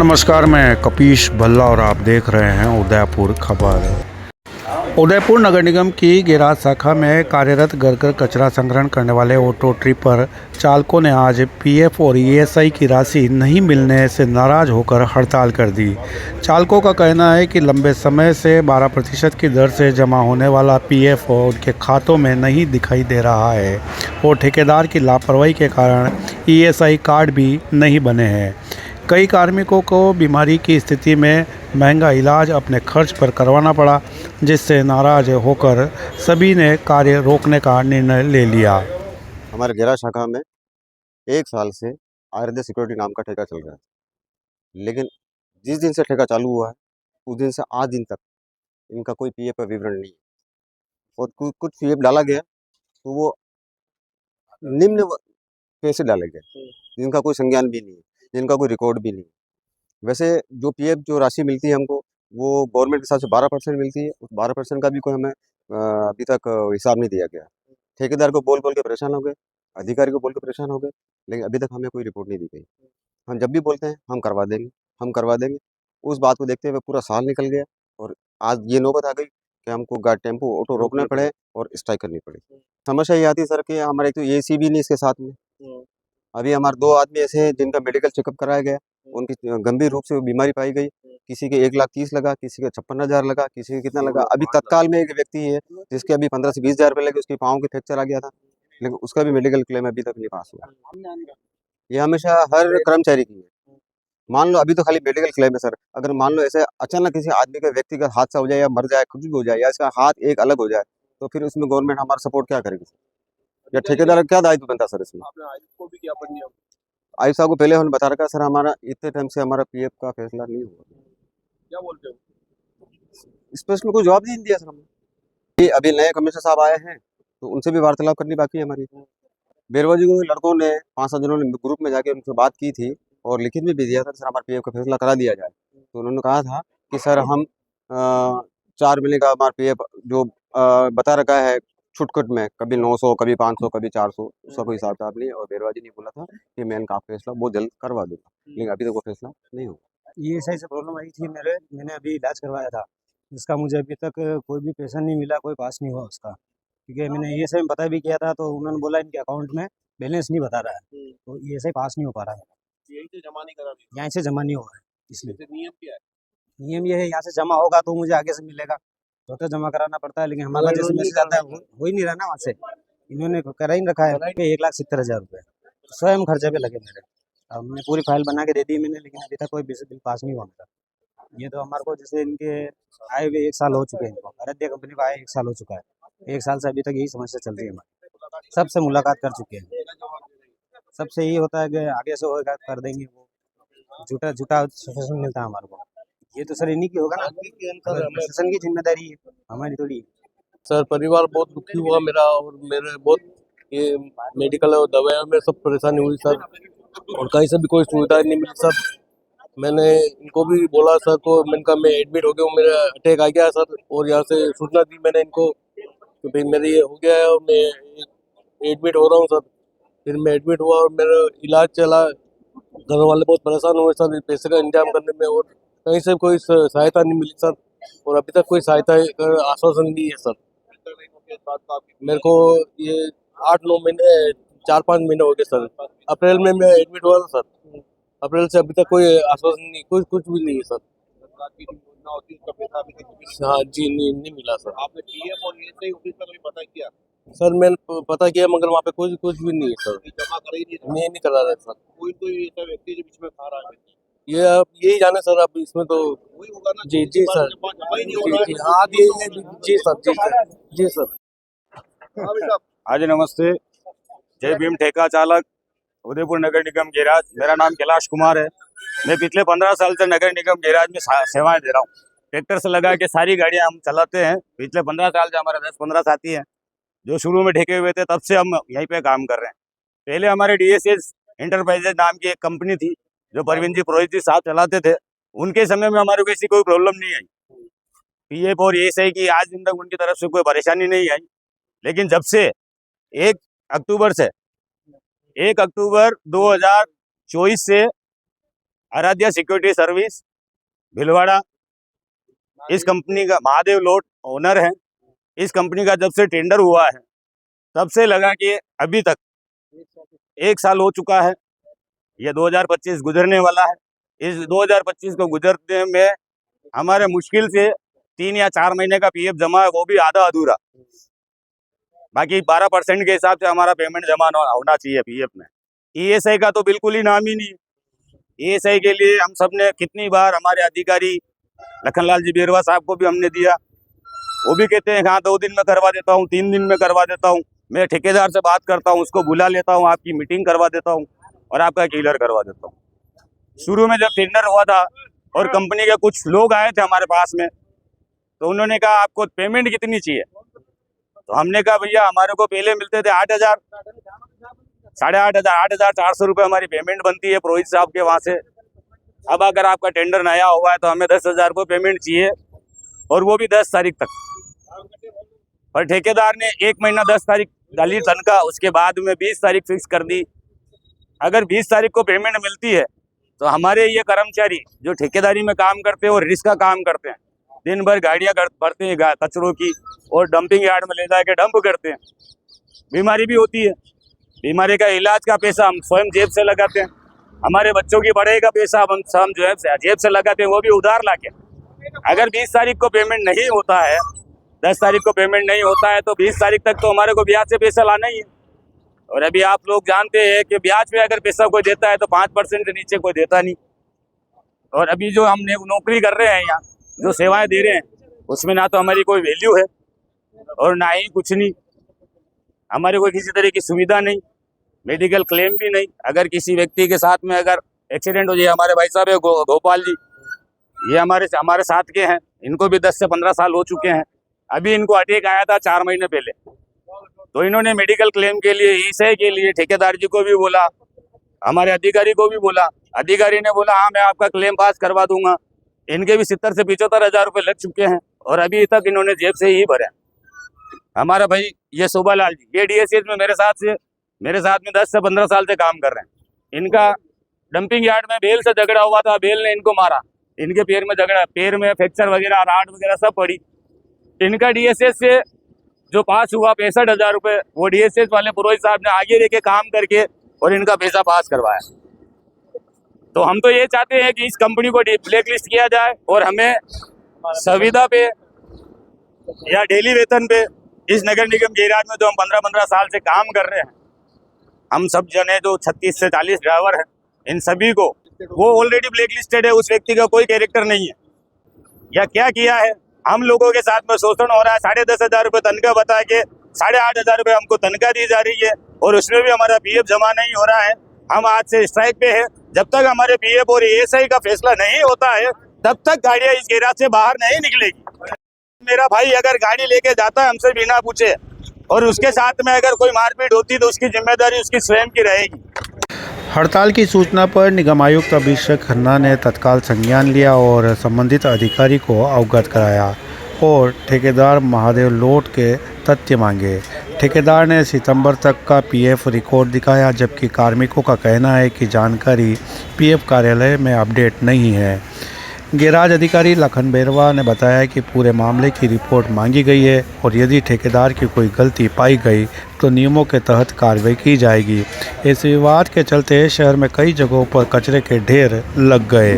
नमस्कार, मैं कपीश भल्ला और आप देख रहे हैं उदयपुर खबर। उदयपुर नगर निगम की गेराज शाखा में कार्यरत घर कचरा संग्रहण करने वाले ऑटो ट्रिपर चालकों ने आज पीएफ और ईएसआई की राशि नहीं मिलने से नाराज होकर हड़ताल कर दी। चालकों का कहना है कि लंबे समय से 12% की दर से जमा होने वाला पीएफ उनके खातों में नहीं दिखाई दे रहा है और ठेकेदार की लापरवाही के कारण ईएसआई कार्ड भी नहीं बने हैं। कई कार्मिकों को बीमारी की स्थिति में महंगा इलाज अपने खर्च पर करवाना पड़ा, जिससे नाराज होकर सभी ने कार्य रोकने का निर्णय ले लिया। हमारे गेरा शाखा में 1 साल से आयुर्वेद सिक्योरिटी नाम का ठेका चल रहा है, लेकिन जिस दिन से ठेका चालू हुआ है उस दिन से आज दिन तक इनका कोई पीएफ का विवरण नहीं है और कुछ पीएफ डाला गया तो वो निम्न पैसे डाले गए जिनका कोई संज्ञान भी नहीं है, जिनका कोई रिकॉर्ड भी नहीं है। वैसे जो पीएफ जो राशि मिलती है हमको वो गवर्नमेंट के हिसाब से 12% मिलती है। उस 12% का भी कोई हमें अभी तक हिसाब नहीं दिया गया। ठेकेदार को बोल बोल के परेशान हो गए, अधिकारी को बोल के परेशान हो गए, लेकिन अभी तक हमें कोई रिपोर्ट नहीं दी गई। हम जब भी बोलते हैं हम करवा देंगे, हम करवा देंगे। उस बात को देखते हुए पूरा साल निकल गया और आज ये नौबत आ गई कि हमको टेम्पो ऑटो रोकने पड़े और स्ट्राइक करनी पड़ी। समस्या ये आती है सर कि हमारे एक तो एसी भी नहीं इसके साथ में। अभी हमारे 2 आदमी ऐसे हैं जिनका मेडिकल चेकअप कराया गया, उनकी गंभीर रूप से वो बीमारी पाई गई। किसी के 1,30,000 लगा, किसी का 56,000 लगा, किसी का कितना लगा। अभी तत्काल में एक व्यक्ति है जिसके अभी 15 से 20,000 रुपये लगे, उसकी पाँव के फ्रैक्चर आ गया था, लेकिन उसका भी मेडिकल क्लेम अभी तक नहीं पास हुआ। ये हमेशा हर कर्मचारी की है। मान लो अभी तो खाली मेडिकल क्लेम है सर, अगर मान लो ऐसे अचानक किसी आदमी का व्यक्तिगत हादसा हो जाए या मर जाए, कुछ भी हो जाए या इसका हाथ एक अलग हो जाए, तो फिर उसमें गवर्नमेंट हमारा सपोर्ट क्या करेगी या ठेकेदार का क्या दायित्व बनता है सर इसमें? आयुष साहब को पहले हमने बता रखा सर हमारा इतने टाइम से हमारा पीएफ का फैसला नहीं हुआ। क्या बोलते हो? इस प्रश्न में कोई जवाब नहीं दिया सर हमने। अभी नए कमिश्नर साहब आए हैं तो उनसे भी वार्तालाप करनी बाकी है हमारी। बेरवाजी को लड़कों ने 5-7 जनों ने ग्रुप में जाके उनसे बात की थी और लिखित में भी दिया था सर हमारे पीएफ का फैसला करा दिया जाए। तो उन्होंने कहा था कि सर हम 4 महीने का हमारा पीएफ जो बता रखा है छुटकुट में, कभी 900 कभी 500 कभी 400, उसका कोई हिसाब किताब नहीं। और बेरवाजी ने बोला था कि मैं इनका फैसला बहुत जल्द करवा दूंगा, लेकिन अभी तक वो फैसला नहीं हुआ। ये सही से प्रॉब्लम आई थी मैंने अभी इलाज करवाया था, जिसका मुझे अभी तक कोई भी पैसा नहीं मिला, कोई पास नहीं हुआ उसका। क्योंकि मैंने ये सही पता भी किया था तो उन्होंने बोला इनके अकाउंट में बैलेंस नहीं बता रहा है, तो ये सही पास नहीं हो पा रहा है। यहीं से जमा नहीं करा रही। यहाँ से जमा नहीं हो रहा है, इसलिए जैसे नियम क्या है? नियम ये है यहाँ से जमा होगा तो मुझे आगे से मिलेगा, तो जमा कराना पड़ता है। लेकिन हमारा जैसे मैसेज आता है हो ही नहीं रहा ना वहाँ से। इन्होंने करा ही रखा है 1,70,000 रुपये स्वयं खर्चे पे लगे मेरे। अब मैं पूरी फाइल बना के दे दी मैंने, लेकिन अभी तक कोई बिल पास नहीं हुआ मेरा। ये तो हमारे को जैसे इनके आए हुए 1 साल हो चुके हैं, इनको आराध्या कंपनी को आए 1 साल हो चुका है। 1 साल से अभी तक यही समस्या चल रही है हमारी। सबसे मुलाकात कर चुके हैं, सबसे यही होता है कि आगे से होगा कर देंगे, वो झूठा झूठा सजेशन मिलता है हमारे को। ये तो सर इन्हीं की होगा ना, प्रशासन की जिम्मेदारी है, हमारी थोड़ी है। सर परिवार बहुत दुखी हुआ मेरा, और मेरे बहुत ये मेडिकल और दवाइयों में सब परेशानी हुई सर, और कहीं से भी कोई सुविधा नहीं मिली सर। मैंने इनको भी बोला सर को, मैंने मैं एडमिट हो गया हूँ, मेरा अटैक आ गया है सर, और यहाँ से सूचना दी मैंने इनको कि भाई मेरे ये हो गया है और मैं एडमिट हो रहा हूँ सर। फिर मैं एडमिट हुआ और मेरा इलाज चला। घर वाले बहुत परेशान हुए सर पैसे का इंतजाम करने में, और कहीं से कोई सहायता नहीं मिली सर, और अभी तक कोई सहायता का आश्वासन नहीं है सर। मेरे को ये 8-9 महीने 4-5 महीने हो गए सर। अप्रैल में मैं एडमिट हुआ था सर, अप्रैल से अभी तक कोई आश्वासन नहीं, कुछ भी नहीं है सर। हाँ जी, नहीं मिला सर। आपने पीएफ और ईएसआई ऑफिस में कभी पता किया? सर मैंने पता किया मगर वहाँ पे कुछ भी नहीं है सर। जमा कर ही नहीं रहा। नहीं करा रहे सर। कोई ऐसा व्यक्ति जो बीच में खा रहा है, ये अब यही जाने सर, अब इसमें तो वही होगा ना। जी सर, जमा ही नहीं हो रहा है। हाँ जी सर। हाँ बेटा। हाँ जी नमस्ते। जय भीम ठेका चालक उदयपुर नगर निगम गेराज। मेरा नाम कैलाश कुमार है। मैं पिछले 15 साल से नगर निगम गेराज में सेवाएं दे रहा हूँ। ट्रैक्टर से लगा के सारी गाड़ियां हम चलाते हैं। पिछले 15 साल से हमारे 10-15 साथी हैं जो शुरू में ठेके हुए थे, तब से हम यहीं पे काम कर रहे हैं। पहले हमारे डीएसएस इंटरप्राइजेज नाम की एक कंपनी थी जो परवीन जी पुरोहित जी साहब चलाते थे। उनके समय में हमारे को ऐसी कोई प्रॉब्लम नहीं आई। पीएफ और ईएसआई की आज दिन तक उनकी तरफ से कोई परेशानी नहीं आई। लेकिन जब से 1 अक्टूबर 2024 से आराध्या सिक्योरिटी सर्विस भिलवाड़ा, इस कंपनी का महादेव लोट ओनर है। इस कंपनी का जब से टेंडर हुआ है तब से लगा के अभी तक 1 साल हो चुका है। ये 2025 गुजरने वाला है। इस 2025 को गुजरने में हमारे मुश्किल से 3 या 4 महीने का पीएफ जमा है, वो भी आधा अधूरा। बाकी 12% के हिसाब से हमारा पेमेंट जमा होना चाहिए पीएफ में। ईएसआई का तो बिल्कुल ही नाम ही नहीं है। ईएसआई के लिए हम सब ने कितनी बार हमारे अधिकारी लखनलाल जी बेरवा साहब को भी हमने दिया, वो भी कहते हैं हाँ 2 दिन में करवा देता हूँ, 3 दिन में करवा देता हूँ। मैं ठेकेदार से बात करता हूँ, उसको बुला लेता हूँ, आपकी मीटिंग करवा देता हूँ और आपका क्लियर करवा देता हूँ। शुरू में जब टेंडर हुआ था और कंपनी के कुछ लोग आए थे हमारे पास में, तो उन्होंने कहा आपको पेमेंट कितनी चाहिए, तो हमने कहा भैया हमारे को पहले मिलते थे 8,000, 8,500, 8,400 रुपये हमारी पेमेंट बनती है पुरोहित साहब के वहाँ से। अब अगर आपका टेंडर नया हुआ है तो हमें 10,000 रुपये पेमेंट चाहिए, और वो भी 10 तारीख तक। और ठेकेदार ने 1 महीना 10 तारीख डाली तनख्वाह, उसके बाद में 20 तारीख फिक्स कर दी। अगर 20 तारीख को पेमेंट मिलती है तो हमारे ये कर्मचारी जो ठेकेदारी में काम करते हैं और रिस्क का काम करते हैं, दिन भर गाड़ियाँ भरते हैं कचरों की और डंपिंग यार्ड में ले जाके डंप करते हैं। बीमारी भी होती है, बीमारी का इलाज का पैसा हम स्वयं जेब से लगाते हैं। हमारे बच्चों की पढ़ाई का पैसा हम जो है जेब से लगाते हैं, वो भी उधार लाके। अगर 20 तारीख को पेमेंट नहीं होता है, 10 तारीख को पेमेंट नहीं होता है, तो 20 तारीख तक तो हमारे को ब्याज से पैसा लाना ही है। और अभी आप लोग जानते हैं कि ब्याज पे अगर पैसा कोई देता है तो 5% से नीचे कोई देता नहीं। और अभी जो हम नौकरी कर रहे हैं यहाँ, जो सेवाएं दे रहे हैं, उसमें ना तो हमारी कोई वैल्यू है और ना ही कुछ नहीं। हमारे कोई किसी तरह की सुविधा नहीं, मेडिकल क्लेम भी नहीं। अगर किसी व्यक्ति के साथ में अगर एक्सीडेंट हो जाए, हमारे भाई साहब है गोपाल जी, ये हमारे साथ के हैं, इनको भी 10 से 15 साल हो चुके हैं। अभी इनको अटैक आया था 4 महीने पहले, तो इन्होंने मेडिकल क्लेम के लिए, ईएसआई के लिए ठेकेदार जी को भी बोला, हमारे अधिकारी को भी बोला। अधिकारी ने बोला हाँ मैं आपका क्लेम पास करवा दूंगा। इनके भी 70 से 75,000 रुपये लग चुके हैं और अभी तक इन्होंने जेब से ही भरे। हमारा भाई ये शोभा लाल जी, ये डीएसएस में मेरे साथ में 10 से 15 साल से काम कर रहे हैं। इनका डंपिंग यार्ड में बेल से झगड़ा हुआ था, बेल ने इनको मारा, इनके पैर में झगड़ा, पैर में फ्रैक्चर वगैरह, राड वगैरह सब पड़ी। इनका डीएसएस से जो पास हुआ 65,000 रुपये, वो डीएसएस वाले पुरोहित साहब ने आगे लेके काम करके और इनका पैसा पास करवाया। तो हम तो ये चाहते हैं कि इस कंपनी को ब्लैक लिस्ट किया जाए और हमें संविदा पे या डेली वेतन पे इस नगर निगम गैराज में जो हम 15-15 साल से काम कर रहे हैं, हम सब जने जो 36 से 40 ड्राइवर हैं, इन सभी को वो ऑलरेडी ब्लैक लिस्टेड है। उस व्यक्ति का कोई कैरेक्टर नहीं है। या क्या किया है, हम लोगों के साथ में शोषण हो रहा है। 10,500 रुपये तनख्वाह बता के 8,500 रुपये हमको तनख्वाह दी जा रही है और उसमें भी हमारा पीएफ जमा नहीं हो रहा है। हम आज से स्ट्राइक पे हैं। जब तक हमारे पीएफ और ईएसआई का फैसला नहीं होता है तब तक गाड़ियां इस गैराज से बाहर नहीं निकलेगी। मेरा भाई अगर गाड़ी लेके जाता है हमसे बिना पूछे और उसके साथ में अगर कोई मारपीट होती तो उसकी जिम्मेदारी उसकी स्वयं की रहेगी। हड़ताल की सूचना पर निगम आयुक्त अभिषेक खन्ना ने तत्काल संज्ञान लिया और संबंधित अधिकारी को अवगत कराया और ठेकेदार महादेव लोट के तथ्य मांगे। ठेकेदार ने सितंबर तक का पीएफ रिकॉर्ड दिखाया, जबकि कार्मिकों का कहना है कि जानकारी पीएफ कार्यालय में अपडेट नहीं है। गैराज अधिकारी लखन बेरवा ने बताया कि पूरे मामले की रिपोर्ट मांगी गई है और यदि ठेकेदार की कोई गलती पाई गई तो नियमों के तहत कार्रवाई की जाएगी। इस विवाद के चलते शहर में कई जगहों पर कचरे के ढेर लग गए।